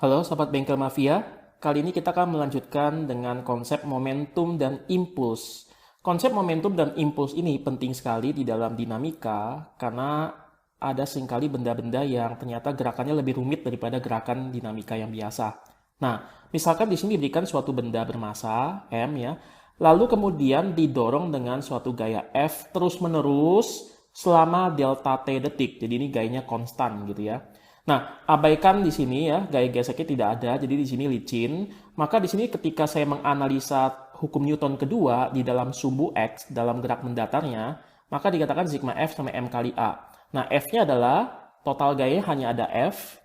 Halo Sobat Bengkel Mafia, kali ini kita akan melanjutkan dengan konsep momentum dan impuls. Konsep momentum dan impuls ini penting sekali di dalam dinamika karena ada seringkali benda-benda yang ternyata gerakannya lebih rumit daripada gerakan dinamika yang biasa. Nah, misalkan di sini diberikan suatu benda bermassa M ya, lalu kemudian didorong dengan suatu gaya F terus-menerus selama delta T detik. Jadi ini gayanya konstan gitu ya. Nah, abaikan di sini ya, gaya geseknya tidak ada, jadi di sini licin. Maka di sini ketika saya menganalisa hukum Newton kedua di dalam sumbu X, dalam gerak mendatarnya, maka dikatakan sigma F sama M kali A. Nah, F-nya adalah total gaya hanya ada F.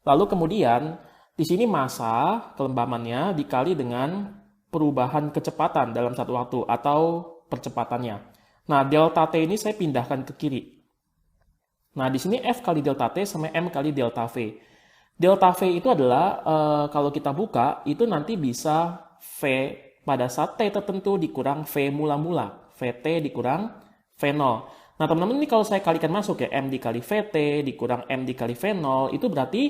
Lalu kemudian di sini massa kelembamannya dikali dengan perubahan kecepatan dalam satu waktu atau percepatannya. Nah, delta T ini saya pindahkan ke kiri. Nah, di sini F kali delta T sama M kali delta V. Delta V itu adalah, kalau kita buka, itu nanti bisa V pada saat T tertentu dikurang V mula-mula. VT dikurang V0. Nah, teman-teman ini kalau saya kalikan masuk ya, M dikali VT dikurang M dikali V0, itu berarti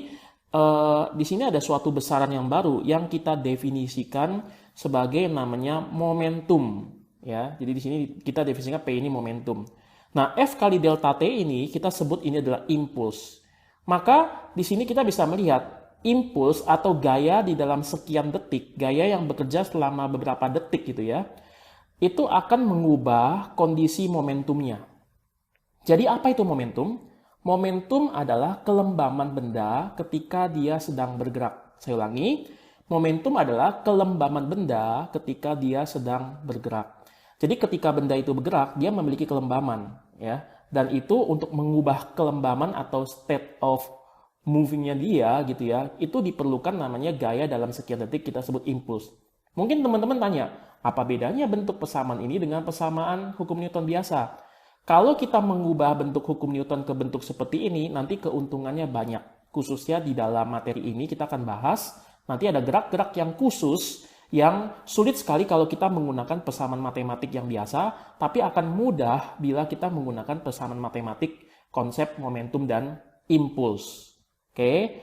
di sini ada suatu besaran yang baru yang kita definisikan sebagai namanya momentum. Ya, jadi di sini kita definisikan P ini momentum. Nah, F kali delta T ini kita sebut ini adalah impuls. Maka di sini kita bisa melihat impuls atau gaya di dalam sekian detik, gaya yang bekerja selama beberapa detik gitu ya, itu akan mengubah kondisi momentumnya. Jadi apa itu momentum? Momentum adalah kelembaman benda ketika dia sedang bergerak. Saya ulangi, momentum adalah kelembaman benda ketika dia sedang bergerak. Jadi ketika benda itu bergerak, dia memiliki kelembaman, ya. Dan itu untuk mengubah kelembaman atau state of movingnya dia, gitu ya, itu diperlukan namanya gaya dalam sekian detik kita sebut impuls. Mungkin teman-teman tanya, apa bedanya bentuk persamaan ini dengan persamaan hukum Newton biasa? Kalau kita mengubah bentuk hukum Newton ke bentuk seperti ini, nanti keuntungannya banyak. Khususnya di dalam materi ini kita akan bahas, nanti ada gerak-gerak yang khusus yang sulit sekali kalau kita menggunakan persamaan matematik yang biasa, tapi akan mudah bila kita menggunakan persamaan matematik konsep momentum dan impuls. Oke,